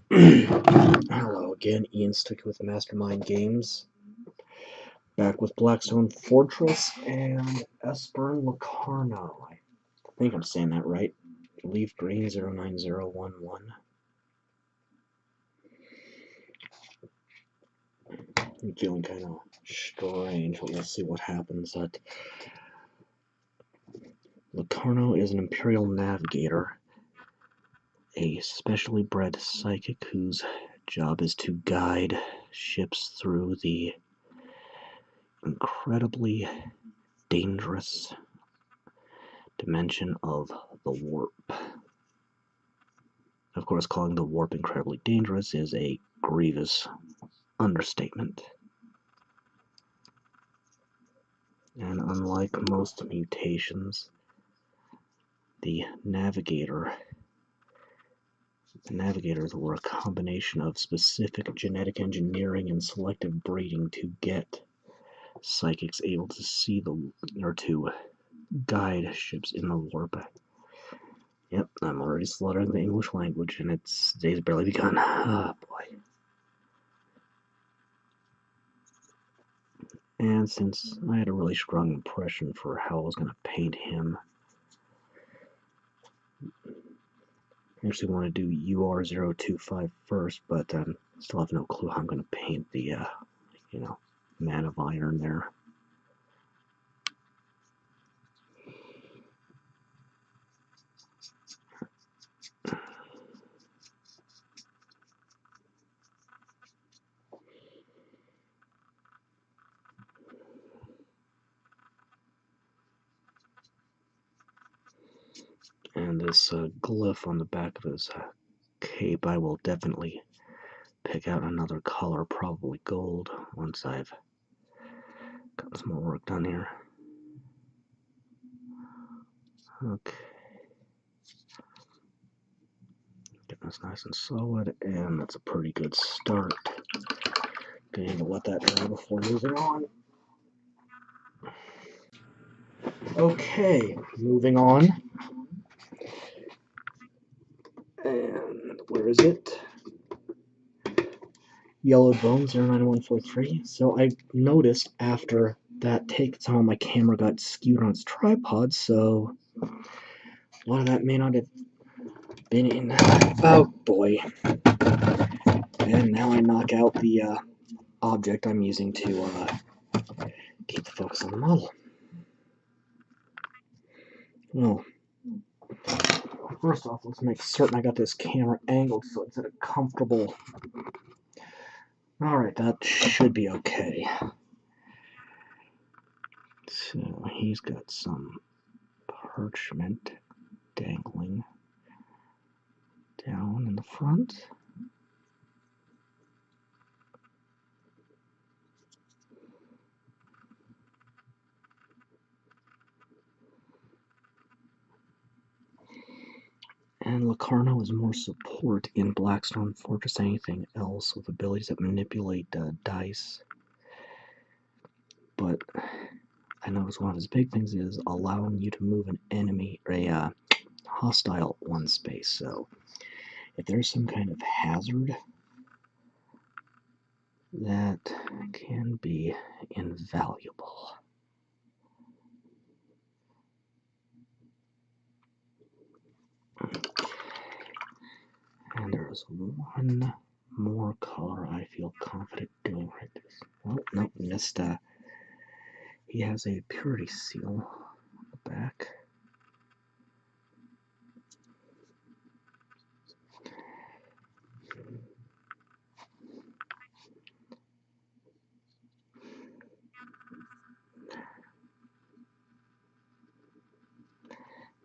Hello again, Ian Sticky with Mastermind Games. Back with Blackstone Fortress and Espern Locarno. I think I'm saying that right. Leaf Green 09011. I'm feeling kind of strange, but we'll see what happens. Locarno is an Imperial Navigator, a specially bred psychic whose job is to guide ships through the incredibly dangerous dimension of the warp. Of course, calling the warp incredibly dangerous is a grievous understatement. And unlike most mutations, the Navigators were a combination of specific genetic engineering and selective breeding to get psychics able to see or to guide ships in the warp. Yep, I'm already slaughtering the English language, and its day's barely begun. Ah, boy. And since I had a really strong impression for how I was going to paint him, I actually want to do UR025 first, but still have no clue how I'm going to paint the, Man of Iron there. And this glyph on the back of his cape, I will definitely pick out another color, probably gold, once I've got some more work done here. Okay. Getting this nice and solid, and that's a pretty good start. Going to let that dry before moving on. Okay, moving on. And where is it? Yellow Bone 09143. So I noticed after that take time my camera got skewed on its tripod, so a lot of that may not have been in. Oh boy. And now I knock out the object I'm using to keep the focus on the model. Well, first off, let's make certain I got this camera angled so it's at a comfortable. Alright, that should be okay. So he's got some parchment dangling down in the front. And Locarno is more support in Blackstone Fortress than anything else, with abilities that manipulate dice. But I noticed one of his big things is allowing you to move an enemy or a hostile one space. So if there's some kind of hazard, that can be invaluable. And there's one more color I feel confident doing right this. Oh, nope, missed. He has a purity seal on the back.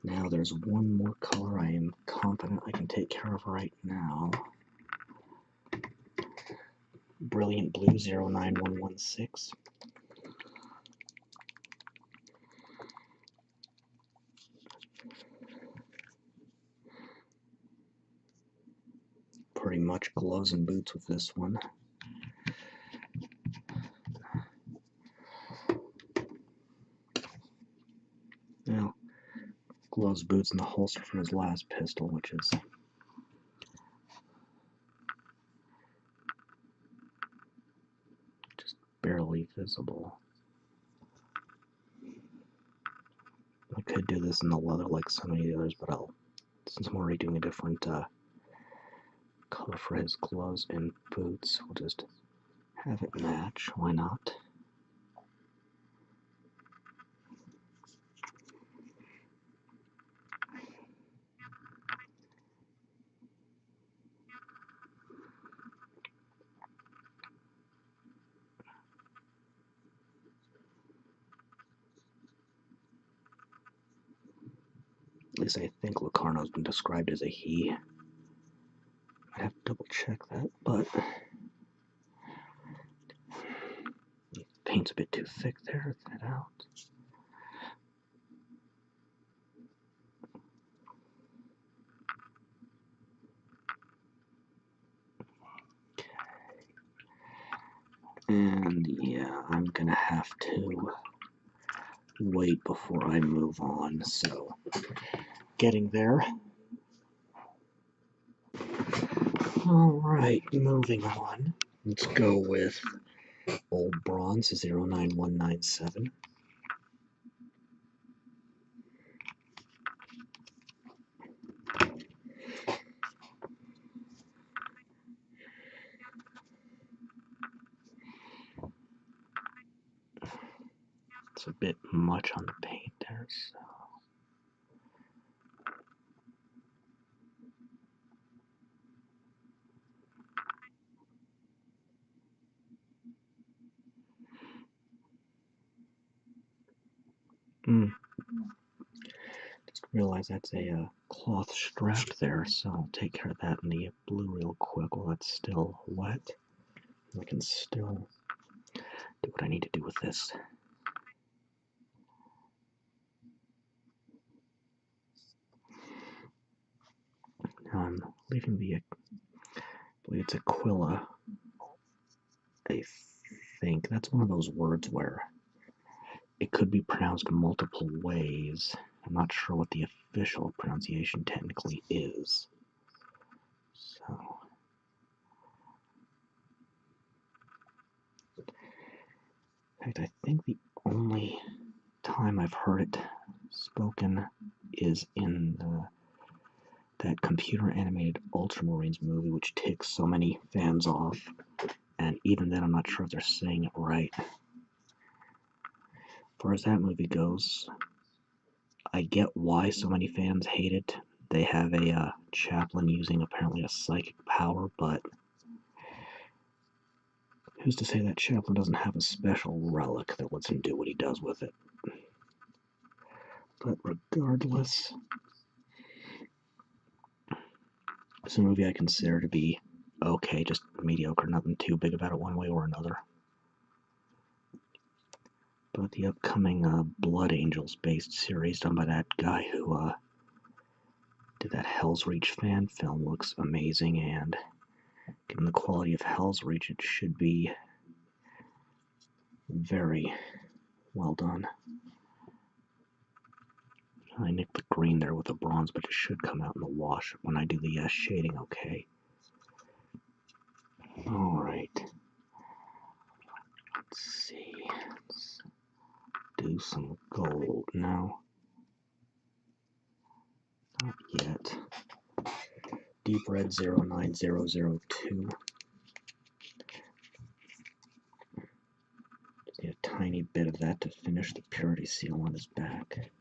Now there's one more color I am confident I can take care of right now. Brilliant Blue 09116. Pretty much gloves and boots with this one. Now, gloves, boots, and the holster for his last pistol, which is visible. I could do this in the leather like so many others, but since I'm already doing a different color for his gloves and boots, we'll just have it match. Why not? At least I think Locarno's been described as a he. I'd have to double check that, but the paint's a bit too thick there. Thin it out. And yeah, I'm gonna have to wait before I move on, so getting there. Alright, moving on. Let's go with Old Bronze 09197. It's a bit much on the paint there, so. Just realized that's a cloth strap there, so I'll take care of that in the blue real quick while it's still wet. I can still do what I need to do with this. Now I'm leaving I believe it's Aquila. I think that's one of those words where it could be pronounced multiple ways. I'm not sure what the official pronunciation technically is. So, in fact, I think the only time I've heard it spoken is in that computer animated Ultramarines movie, which ticks so many fans off. And even then, I'm not sure if they're saying it right. As far as that movie goes, I get why so many fans hate it. They have a chaplain using apparently a psychic power, but who's to say that chaplain doesn't have a special relic that lets him do what he does with it? But regardless, it's a movie I consider to be okay, just mediocre, nothing too big about it one way or another. But the upcoming Blood Angels based series done by that guy who did that Hell's Reach fan film looks amazing, and given the quality of Hell's Reach, it should be very well done. I nicked the green there with the bronze, but it should come out in the wash when I do the shading okay. Alright. Let's see. Let's do some gold now. Not yet. Deep red 09002. Just need a tiny bit of that to finish the purity seal on his back.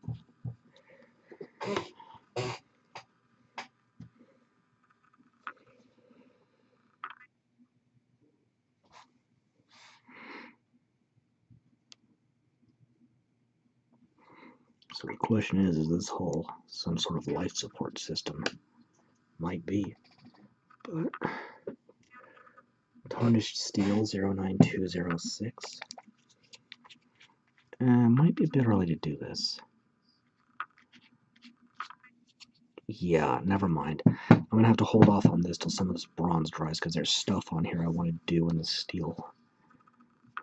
So the question is this whole some sort of life support system? Might be. But Tarnished Steel 09206. Might be a bit early to do this. Yeah, never mind. I'm gonna have to hold off on this till some of this bronze dries because there's stuff on here I want to do in the steel.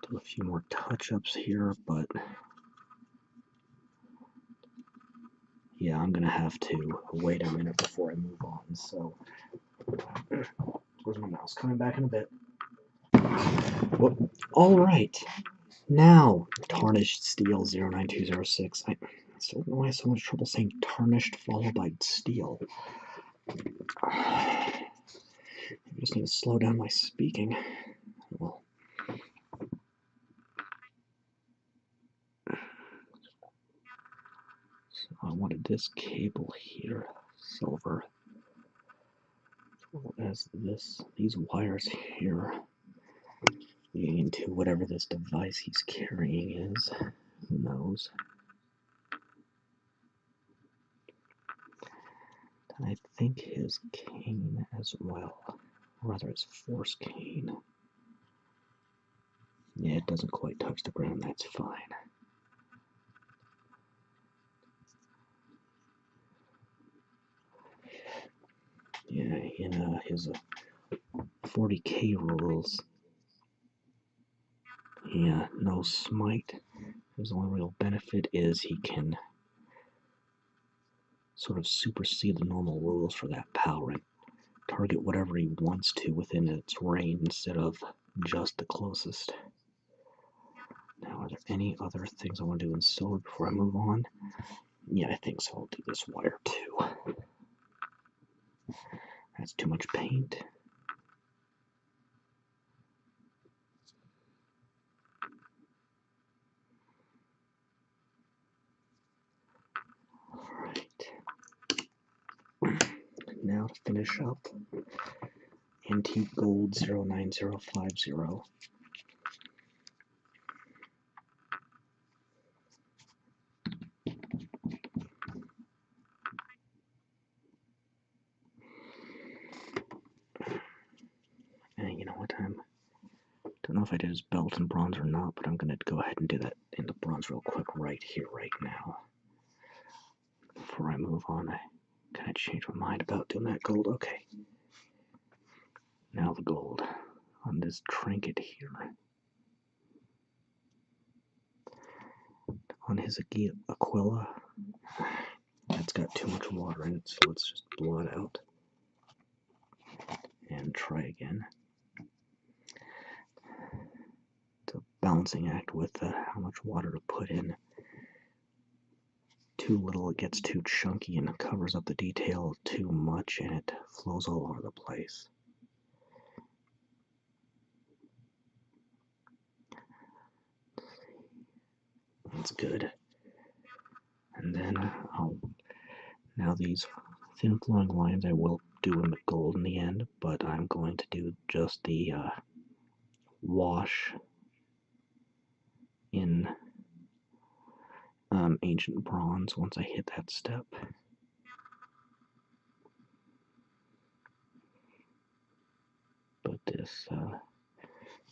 Do a few more touch-ups here, but yeah, I'm gonna have to wait a minute before I move on. So, where's my mouse? Coming back in a bit. Well, all right. Now, Tarnished Steel 09206. I still don't know why I have so much trouble saying Tarnished followed by Steel. I just need to slow down my speaking. Well, so I wanted this cable here, silver, as well as these wires here, leading into whatever this device he's carrying is. Who knows? I think his cane as well, or rather his force cane. Yeah, it doesn't quite touch the ground, that's fine. Yeah, in his 40k rules, yeah, no smite. His only real benefit is he can sort of supersede the normal rules for that power and target whatever he wants to within its range instead of just the closest. Now, are there any other things I want to do in silver before I move on? Yeah, I think so. I'll do this wire too. That's too much paint. Alright. Now to finish up, Antique Gold 09050. And you know what, don't know if I did his belt in bronze or not, but I'm going to go ahead and do that in the bronze real quick right here, right now. Before I move on, I kind of changed my mind about doing that gold. Okay. Now the gold on this trinket here. On his Aquila, that's got too much water in it, so let's just blow it out. And try again. It's a balancing act with how much water to put in. Too little, it gets too chunky and covers up the detail too much, and it flows all over the place. That's good. And then now these thin flowing lines I will do in the gold in the end, but I'm going to do just the wash in ancient bronze once I hit that step. But this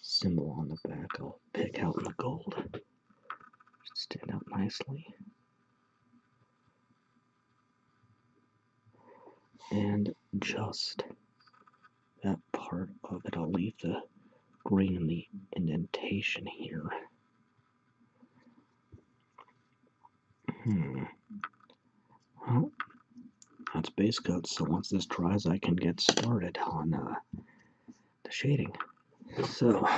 symbol on the back I'll pick out in the gold. Should stand out nicely. And just that part of it, I'll leave the green in the indentation here. Well, that's base coat, so once this dries, I can get started on the shading. So,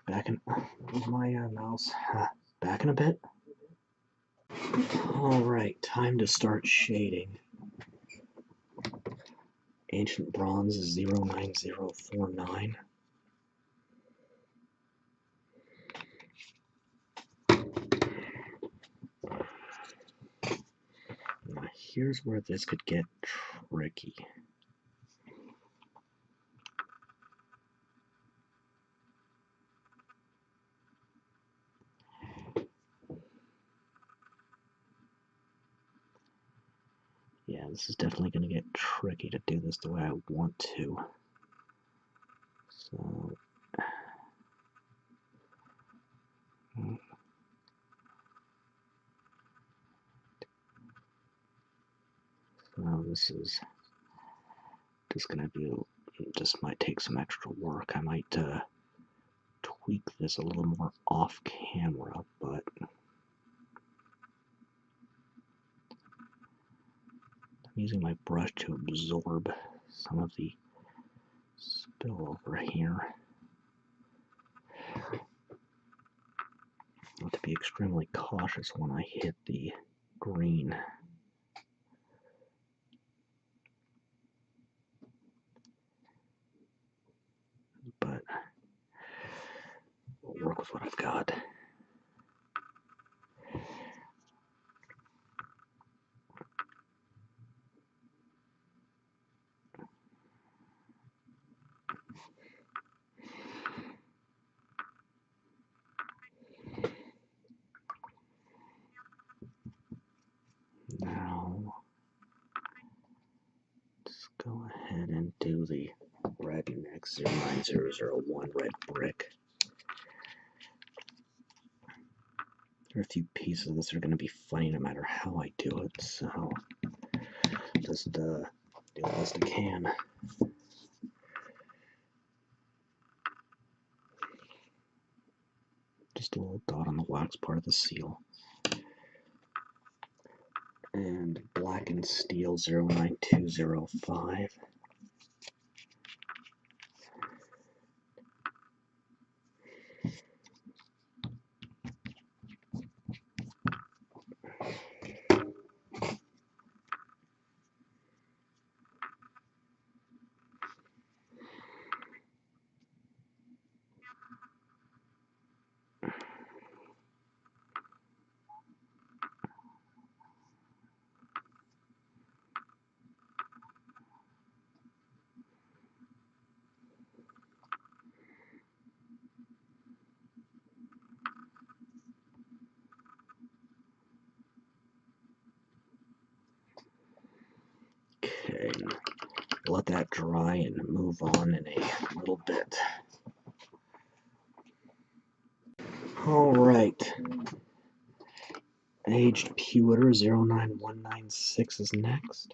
back in my mouse, back in a bit. Alright, time to start shading. Ancient Bronze 09049. Now here's where this could get tricky. Yeah, this is definitely going to get tricky to do this the way I want to. So, now this is just going to be, just might take some extra work. I might tweak this a little more off camera, but I'm using my brush to absorb some of the spill over here. to be extremely cautious when I hit the green. But we'll work with what I've got. Now, let's go ahead and do the red next. 09001 red brick. There are a few pieces of this that are going to be funny no matter how I do it, so just do the best I can. Just a little dot on the wax part of the seal. And Blackened steel 09205. Okay, let that dry and move on in a little bit. Alright. Aged Pewter 09196 is next.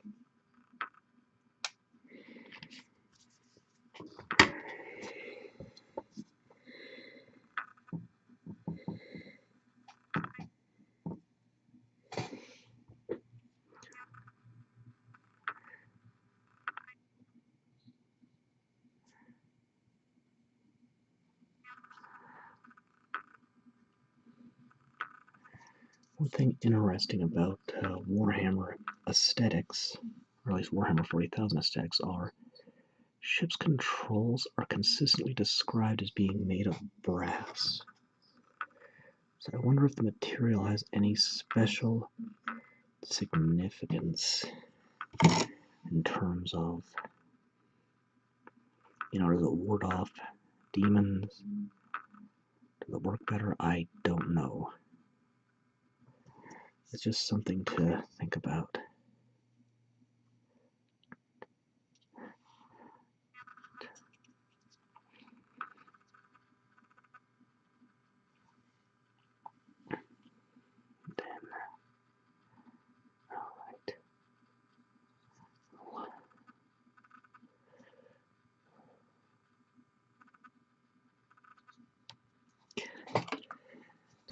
One thing interesting about Warhammer aesthetics, or at least Warhammer 40,000 aesthetics, are ship's controls are consistently described as being made of brass. So I wonder if the material has any special significance in terms of, does it ward off demons? Does it work better? I don't know. It's just something to think about.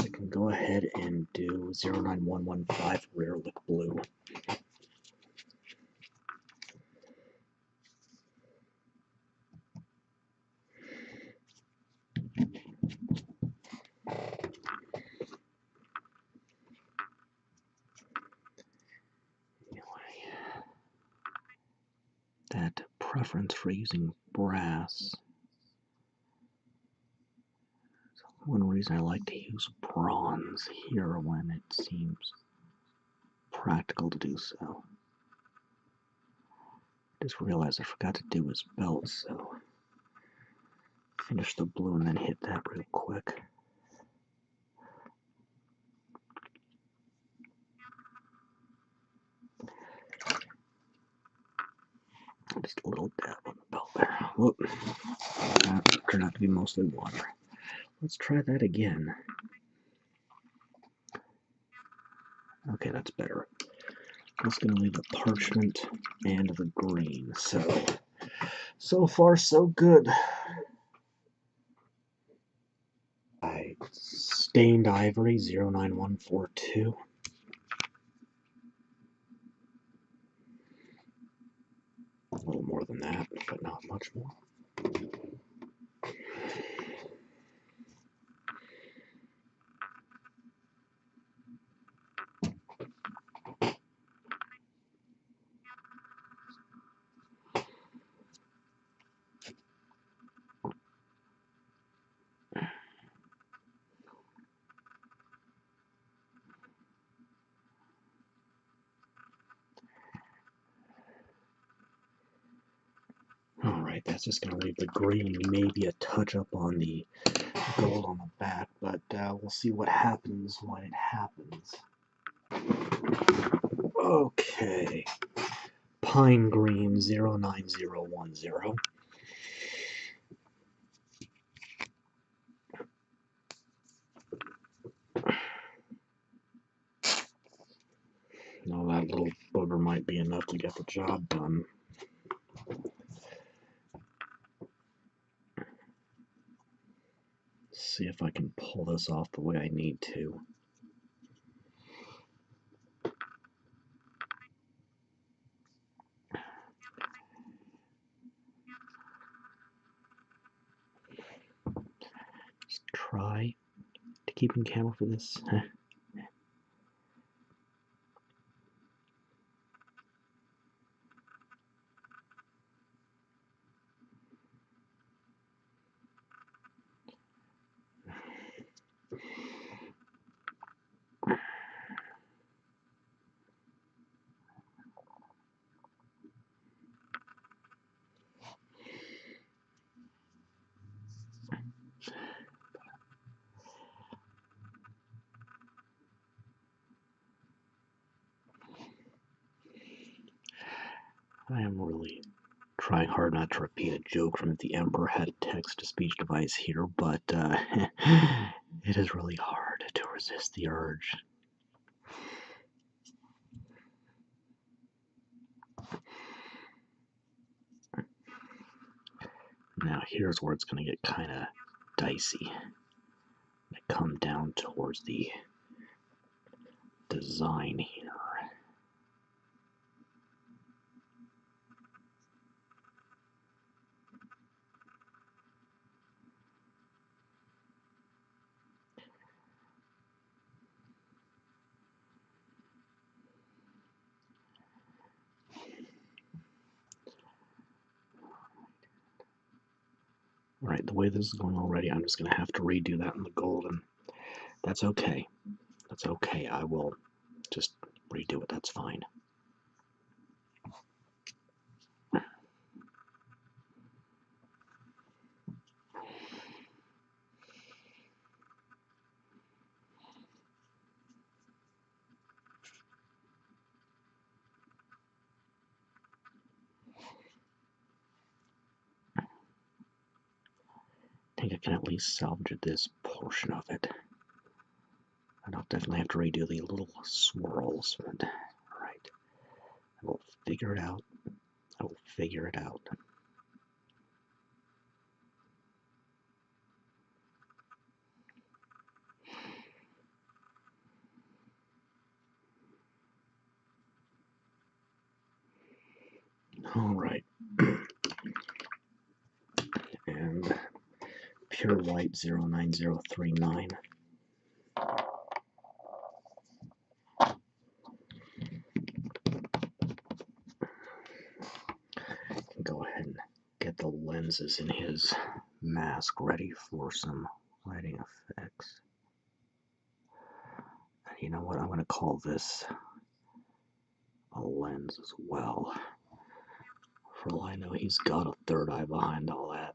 I can go ahead and do 09115 Ritterlich blue. That preference for using brass. One reason I like to use bronze here when it seems practical to do so. Just realized I forgot to do his belt, so finish the blue and then hit that real quick. Just a little dab on the belt there. Whoop. That turned out to be mostly water. Let's try that again. Okay, that's better. That's going to leave the parchment and the green. So far, so good. Stained Ivory 09142. A little more than that, but not much more. Alright, that's just going to leave the green, maybe a touch up on the gold on the back, but we'll see what happens when it happens. Okay. Pine Green 09010. Now that little booger might be enough to get the job done. See if I can pull this off the way I need to. Just try to keep in camera for this. I am really trying hard not to repeat a joke from if the Emperor had a text-to-speech device here, but it is really hard to resist the urge. Now here's where it's going to get kind of dicey. I come down towards the design here. Alright, the way this is going already, I'm just going to have to redo that in the gold, and that's okay. That's okay, I will just redo it, that's fine. I think I can at least salvage this portion of it. And I'll definitely have to redo the little swirls, but alright. I will figure it out. I will figure it out. Alright. And pure white 09039. Can go ahead and get the lenses in his mask ready for some lighting effects. And you know what? I'm going to call this a lens as well. For all I know, he's got a third eye behind all that.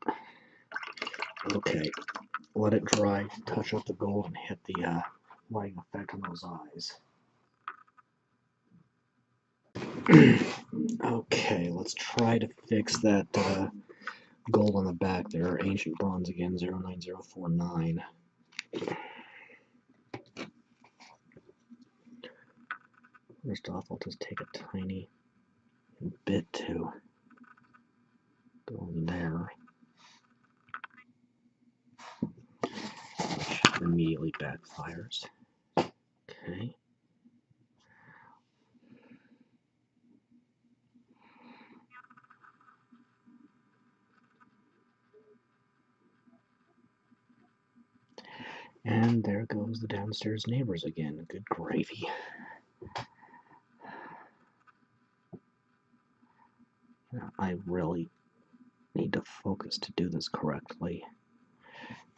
Okay, let it dry, touch up the gold, and hit the lighting effect on those eyes. Okay, let's try to fix that gold on the back there. Ancient bronze again, 09049. First off, I'll just take a tiny bit to go in there, which immediately backfires. Okay. And there goes the downstairs neighbors again. Good gravy. I really need to focus to do this correctly.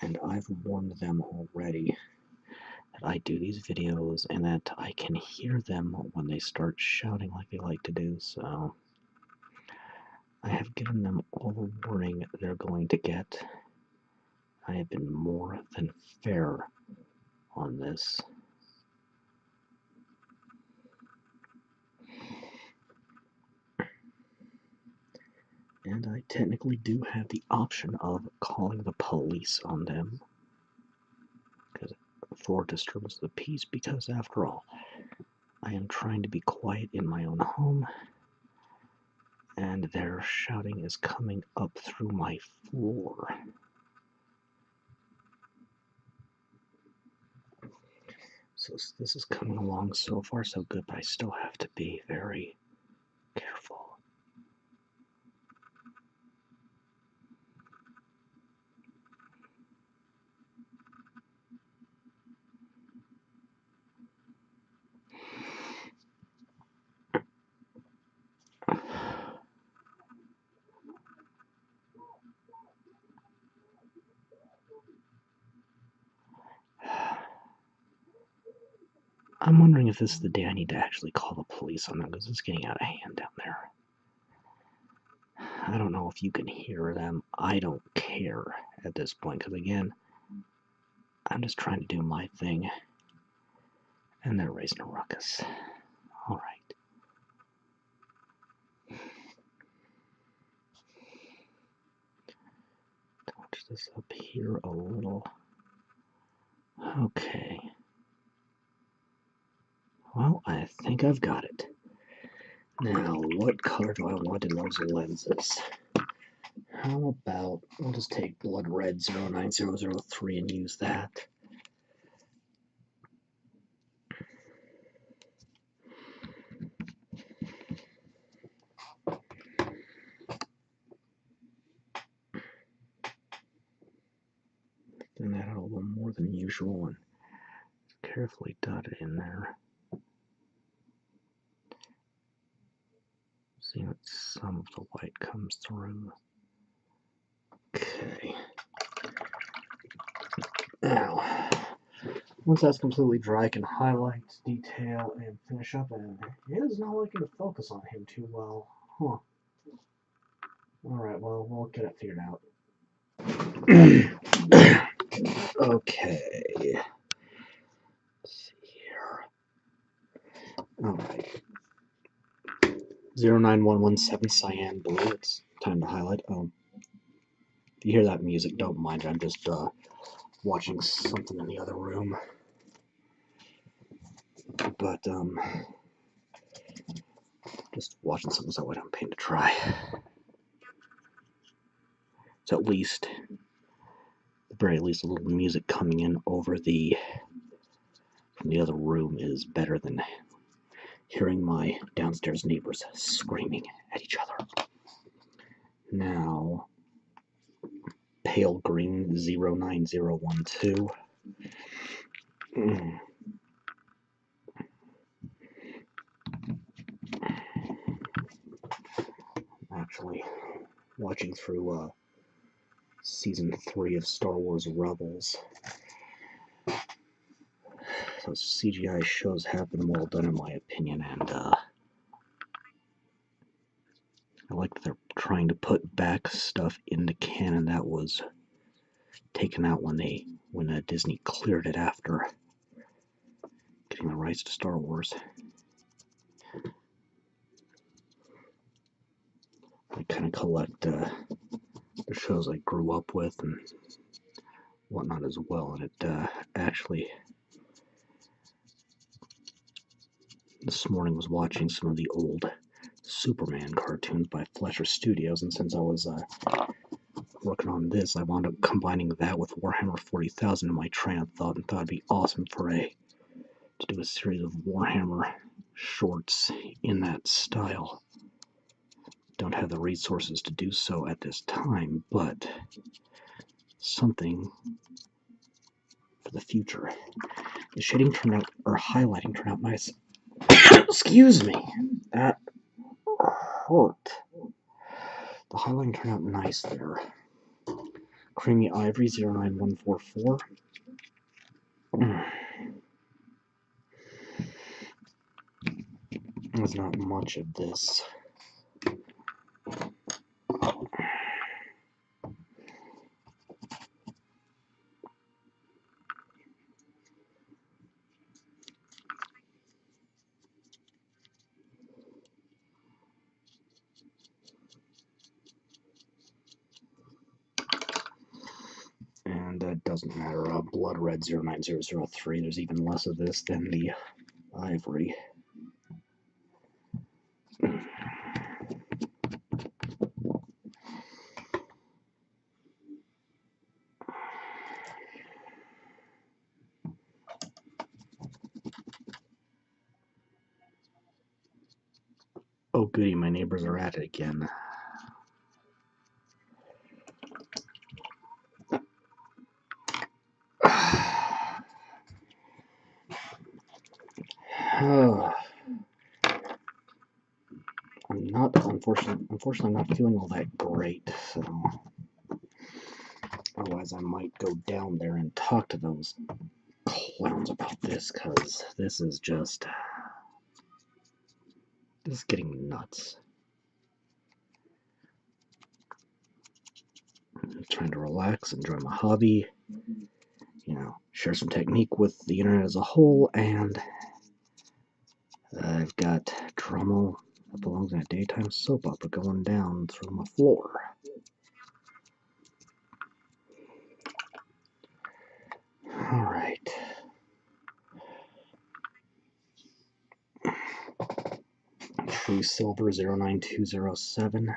And I've warned them already that I do these videos and that I can hear them when they start shouting like they like to do, so I have given them all the warning they're going to get. I have been more than fair on this. And I technically do have the option of calling the police on them for disturbance of the peace, because after all, I am trying to be quiet in my own home, and their shouting is coming up through my floor. So this is coming along so far so good, but I still have to be very careful. I'm wondering if this is the day I need to actually call the police on them, because it's getting out of hand down there. I don't know if you can hear them. I don't care at this point, because again, I'm just trying to do my thing, and they're raising a ruckus. Alright. Touch this up here a little. Okay. Well, I think I've got it. Now, what color do I want in those lenses? How about, I'll just take Blood Red 09003 and use that. Thin that out a little more than usual and carefully dot it in there. See that some of the white comes through. Okay. Now, once that's completely dry, I can highlight, detail, and finish up, and it is not liking to focus on him too well. Huh. Alright, well, we'll get it figured out. Okay. Let's see here. Alright. 09117 Cyan Blue. It's time to highlight. If you hear that music, don't mind it. I'm just watching something in the other room. But just watching something so I don't paint to try. So at least, at the very least, a little music coming in over from the other room is better than hearing my downstairs neighbors screaming at each other. Now, pale green 09012. Actually, watching through Season 3 of Star Wars Rebels. Those CGI shows have been well done in my opinion, and I like that they're trying to put back stuff into canon that was taken out when Disney cleared it after getting the rights to Star Wars. I kind of collect the shows I grew up with and whatnot as well, and it actually, this morning was watching some of the old Superman cartoons by Fleischer Studios, and since I was working on this, I wound up combining that with Warhammer 40,000 in my train of thought, and thought it'd be awesome to do a series of Warhammer shorts in that style. Don't have the resources to do so at this time, but something for the future. The shading turned out, or highlighting turned out nice. Excuse me, that hurt. The highlighting turned out nice there. Creamy Ivory 09144. There's not much of this. it doesn't matter. Blood Red 09003, there's even less of this than the Ivory. Oh goody, my neighbors are at it again. Oh. Unfortunately, I'm not feeling all that great, so otherwise I might go down there and talk to those clowns about this, because this is getting nuts. I'm trying to relax, enjoy my hobby, share some technique with the internet as a whole, and I've got drama that belongs in a daytime soap opera going down through my floor. Alright. True Silver 09207.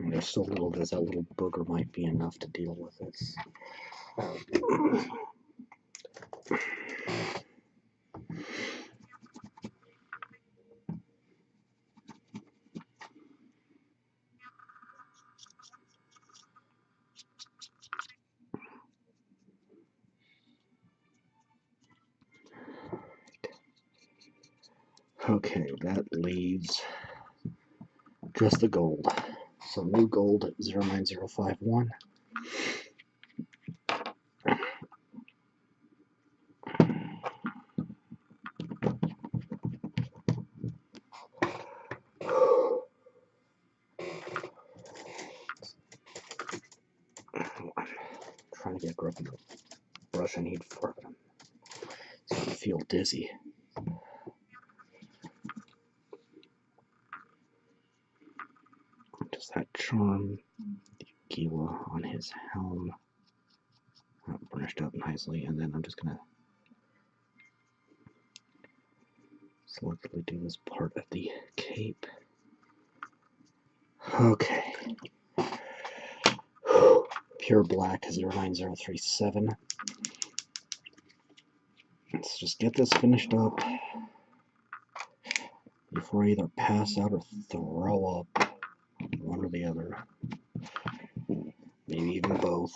There's so little that little booger might be enough to deal with this. Okay, that leaves just the gold. So new gold 09051. Trying to get a grip on the brush I need for it. So I feel dizzy. Does that charm the Giwa on his helm? Burnished up nicely, and then I'm just gonna selectively do this part of the cape. Okay. Pure black 09037. Let's just get this finished up before I either pass out or throw up. One or the other. Maybe even both.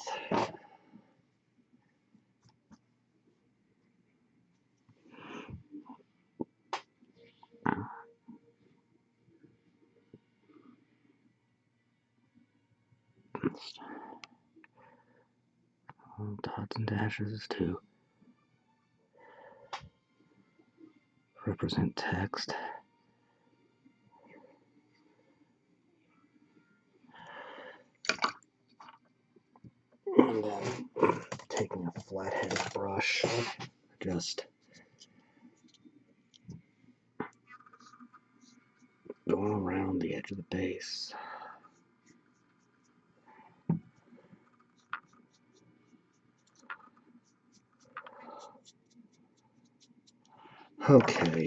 Dots and dashes to represent text. And then taking a flat-headed brush, just going around the edge of the base. Okay,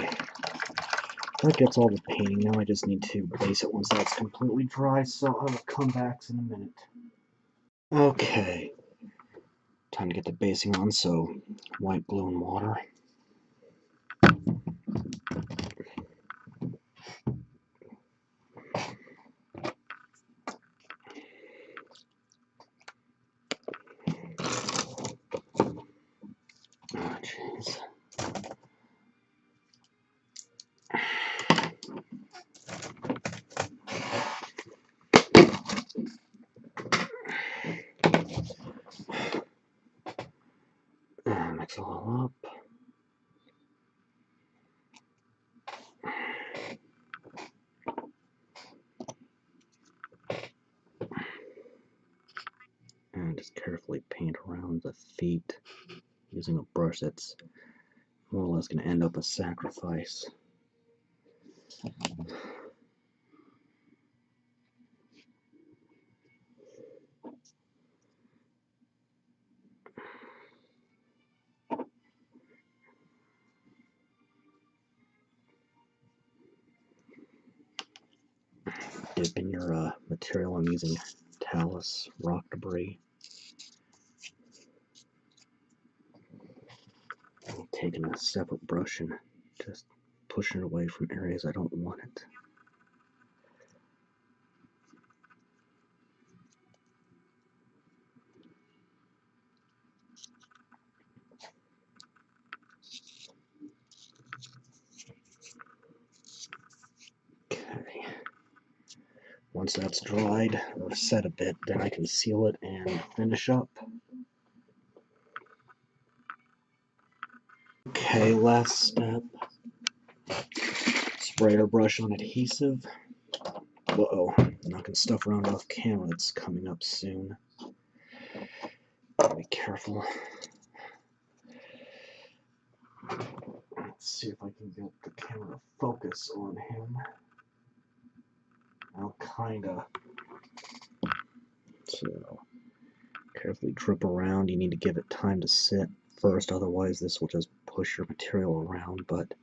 that gets all the painting. Now I just need to base it once that's completely dry, so I will come back in a minute. Okay, time to get the basing on, so white glue and water. Oh, jeez. Mix it all up. And just carefully paint around the feet using a brush that's more or less going to end up a sacrifice. Dip in your material. I'm using talus rock debris. I'm taking a separate brush and just pushing it away from areas I don't want it. Okay. Once that's dried or set a bit, then I can seal it and finish up. Okay, last step. Sprayer brush on adhesive. Uh-oh, knocking stuff around off camera. It's coming up soon. Be careful. Let's see if I can get the camera to focus on him. I'll kinda. So, carefully drip around. You need to give it time to sit first, otherwise this will just push your material around, but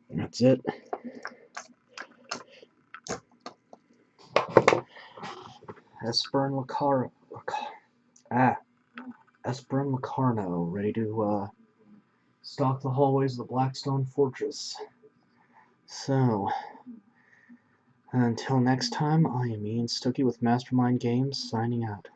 that's it. Espern Locarno. Espern Locarno, ready to stalk the hallways of the Blackstone Fortress. So, until next time, I am Ian Stuckey with Mastermind Games, signing out.